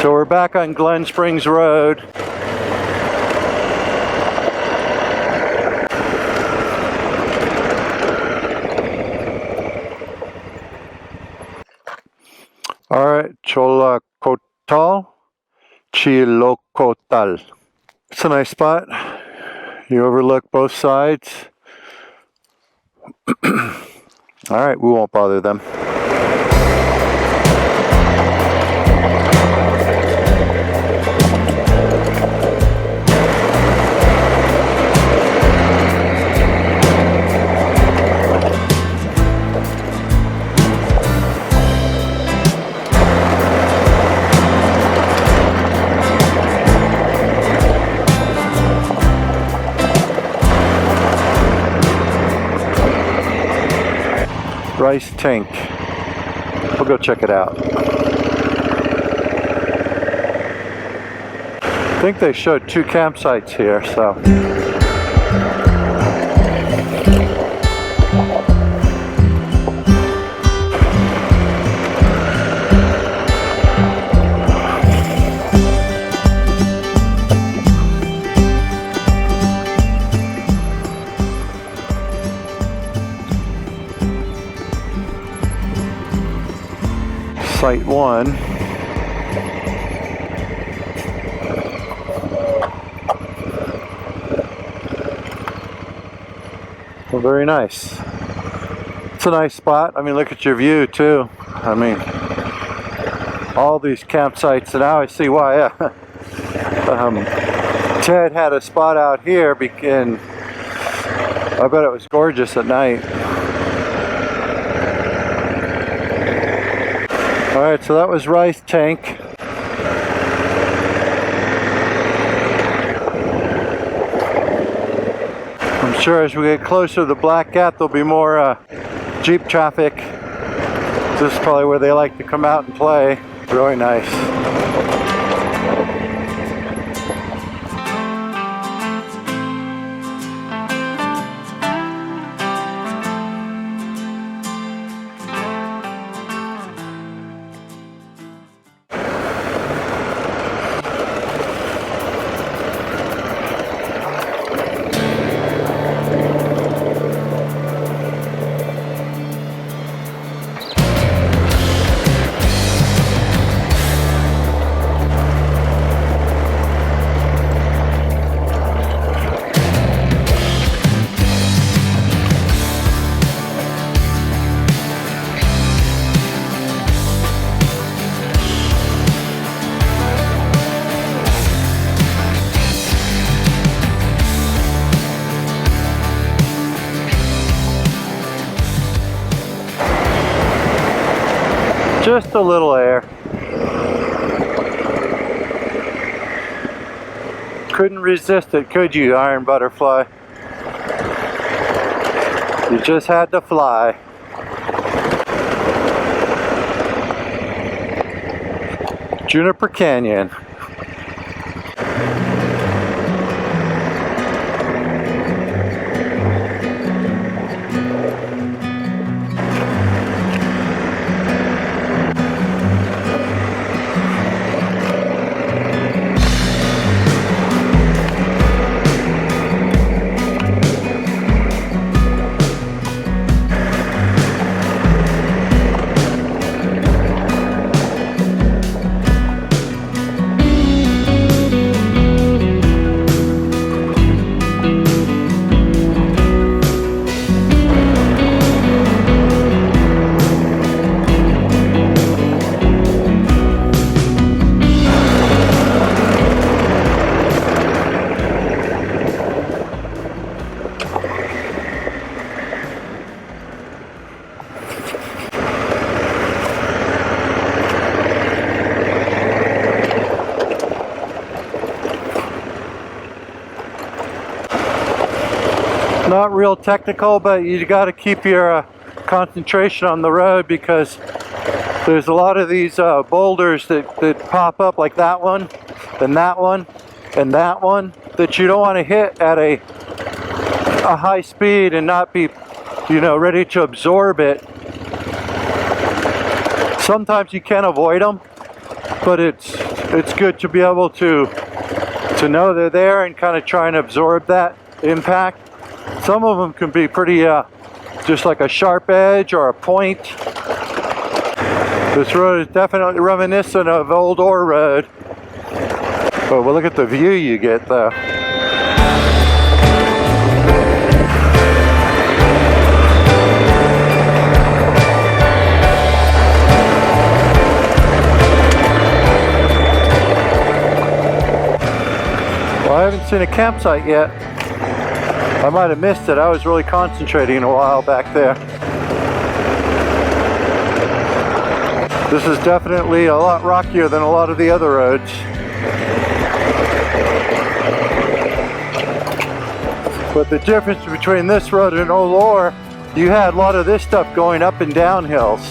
So we're back on Glen Springs Road. Alright, Cholocotal, Chilocotal. It's a nice spot. You overlook both sides. Alright, we won't bother them. Rice tank. We'll go check it out. I think they showed 2 campsites here, so. Site 1. Well, very nice. It's a nice spot. I mean, look at your view too. I mean, all these campsites, and now I see why Ted had a spot out here, and I bet it was gorgeous at night. Alright, so that was Rice Tank. I'm sure as we get closer to the Black Gap there'll be more Jeep traffic. This is probably where they like to come out and play. Really nice. Just a little air. Couldn't resist it, could you, Iron Butterfly? You just had to fly. Juniper Canyon. Not real technical, but you got to keep your concentration on the road, because there's a lot of these boulders that pop up, like that one, and that one, and that one, that you don't want to hit at a high speed and not be, you know, ready to absorb it. Sometimes you can't avoid them, but it's good to be able to know they're there and kind of try and absorb that impact. Some of them can be pretty just like a sharp edge or a point. This road is definitely reminiscent of old ore road. But well, look at the view you get though. Well, I haven't seen a campsite yet. I might have missed it. I was really concentrating a while back there. This is definitely a lot rockier than a lot of the other roads. But the difference between this road and Old Ore, you had a lot of this stuff going up and down hills.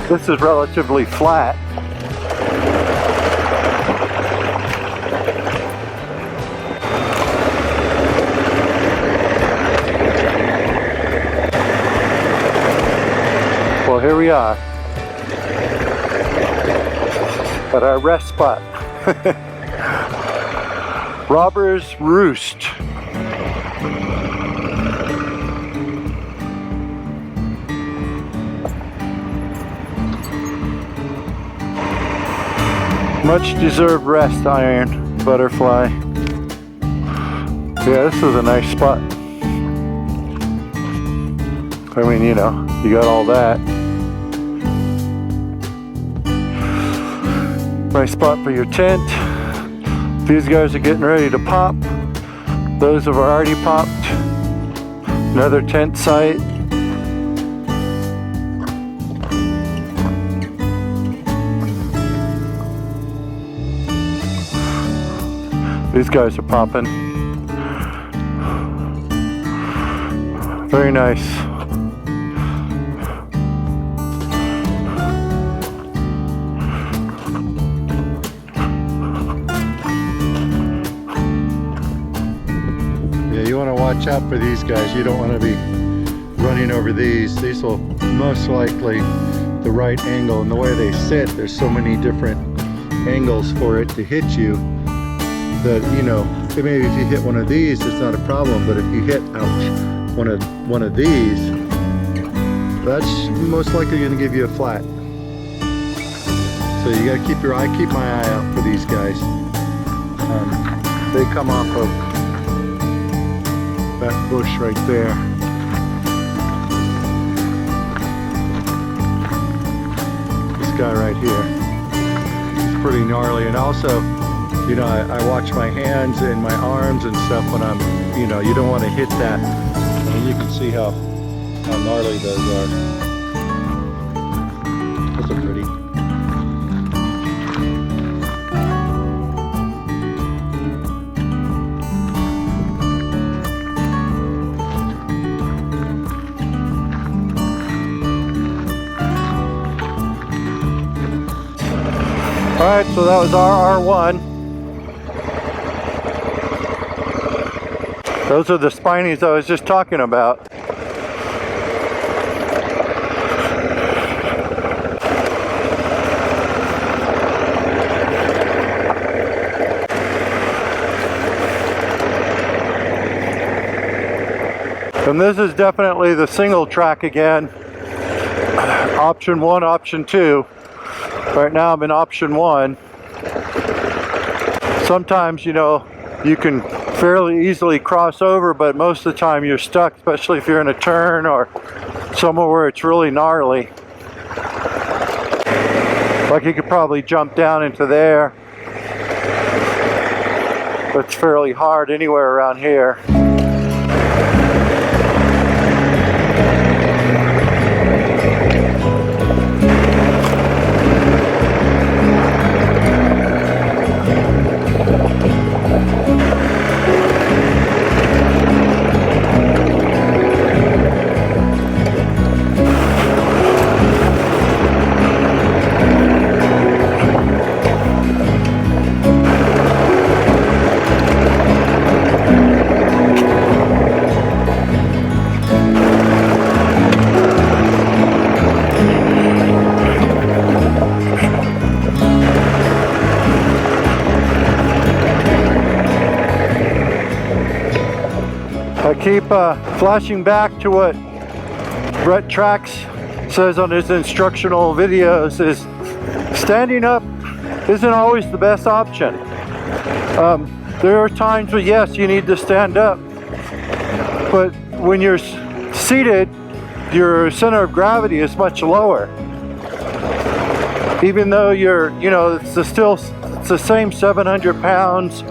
This is relatively flat. Well, here we are at our rest spot. Robber's Roost. Much deserved rest, Iron Butterfly. Yeah, this is a nice spot. I mean, you know, you got all that. Nice spot for your tent. These guys are getting ready to pop. Those have already popped. Another tent site. These guys are popping. Very nice. You want to watch out for these guys. You don't want to be running over these. These will most likely the right angle, and the way they sit, there's so many different angles for it to hit you that, you know, maybe if you hit one of these it's not a problem, but if you hit one of these, that's most likely going to give you a flat. So you got to keep my eye out for these guys. They come off of that bush right there. This guy right here, he's pretty gnarly. And also, you know, I watch my hands and my arms and stuff when I'm, you know, you don't want to hit that. And you can see how gnarly those are. Those are pretty. Alright, so that was our R1. Those are the spinies I was just talking about. And this is definitely the single track again. Option 1, option 2. Right now I'm in option 1. Sometimes, you know, you can fairly easily cross over, but most of the time you're stuck, especially if you're in a turn or somewhere where it's really gnarly. Like you could probably jump down into there. But it's fairly hard anywhere around here. I keep flashing back to what Brett Trax says on his instructional videos, is standing up isn't always the best option. There are times where yes, you need to stand up, but when you're seated, your center of gravity is much lower. Even though it's the same 700 pounds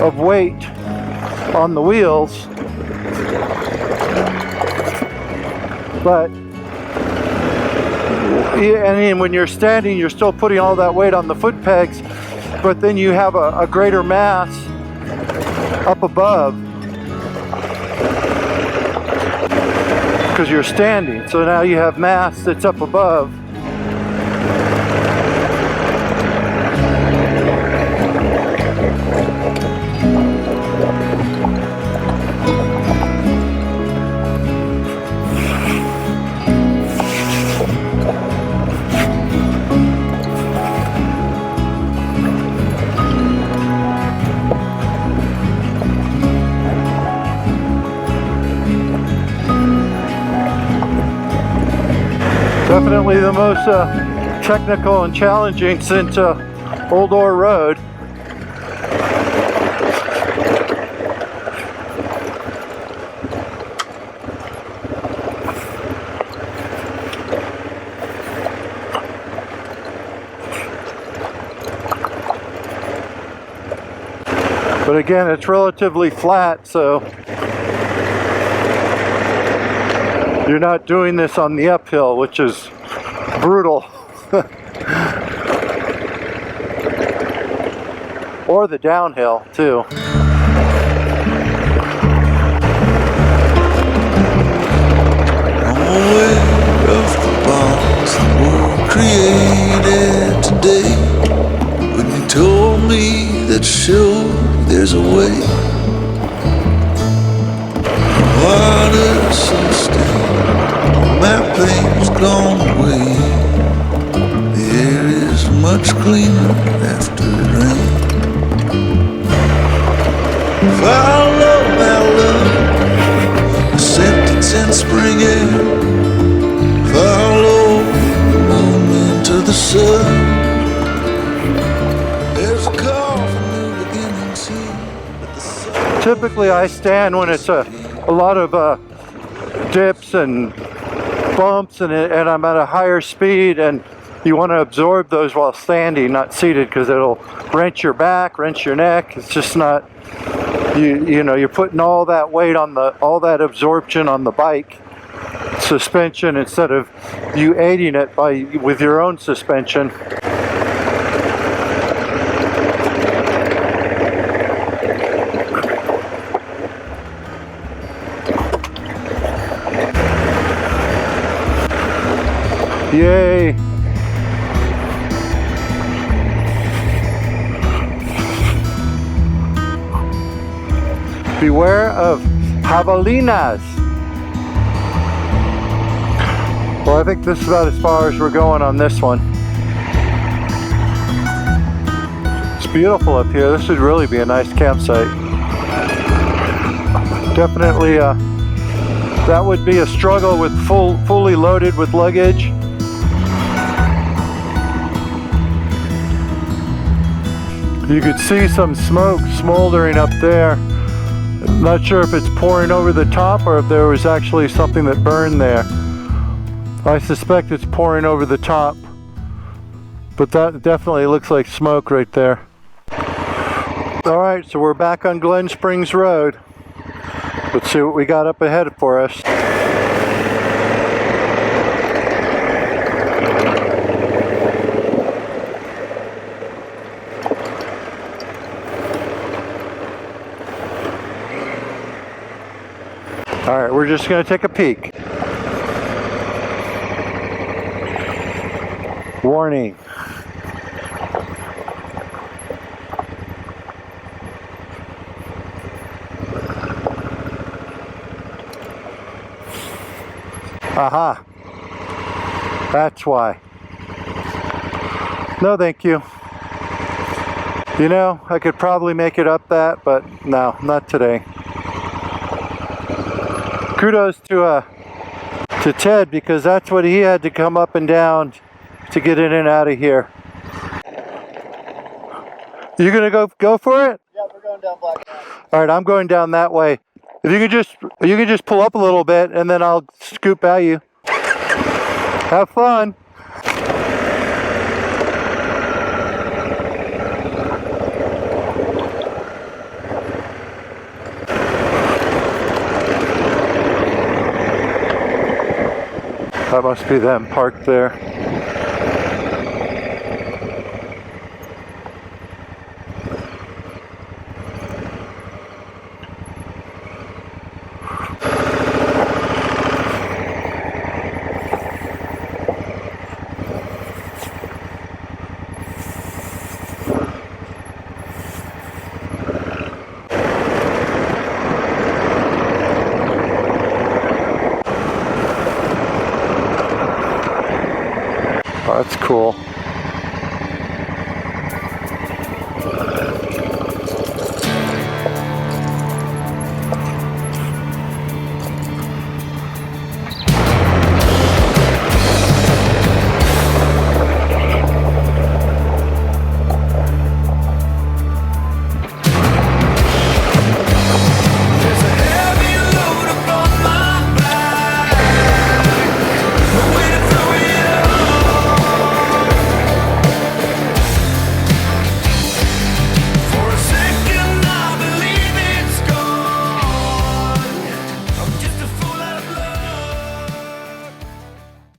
of weight on the wheels, but and when you're standing, you're still putting all that weight on the foot pegs, but then you have a greater mass up above because you're standing. So now you have mass that's up above. Definitely the most technical and challenging since Old Ore Road. But again, it's relatively flat, so you're not doing this on the uphill, which is brutal. Or the downhill, too. I'm aware of the bonds that were created today. When you told me that sure there's a way. Water so still, my pain's gone away. The air is much cleaner after the rain. Follow my love, the scent that's in spring air. Follow the moon into the sun. There's a call for new beginnings here. Typically I stand when it's a lot of dips and bumps and I'm at a higher speed, and you want to absorb those while standing, not seated, because it'll wrench your back, wrench your neck. It's just not, you're putting all that weight on all that absorption on the bike suspension instead of you aiding it with your own suspension. Yay! Beware of javelinas. Well, I think this is about as far as we're going on this one. It's beautiful up here. This would really be a nice campsite. Definitely that would be a struggle with fully loaded with luggage. You could see some smoke smoldering up there. I'm not sure if it's pouring over the top or if there was actually something that burned there. I suspect it's pouring over the top, but that definitely looks like smoke right there. Alright, so we're back on Glen Springs Road. Let's see what we got up ahead for us. Alright, we're just going to take a peek. Warning. Aha. That's why. No, thank you. You know, I could probably make it up that, but no, not today. kudos to Ted, because that's what he had to come up and down to get in and out of here. You gonna go for it? Yeah, we're going down Black Mountain. All right, I'm going down that way. If you can just pull up a little bit, and then I'll scoop by you. Have fun. That must be them parked there. Oh, that's cool.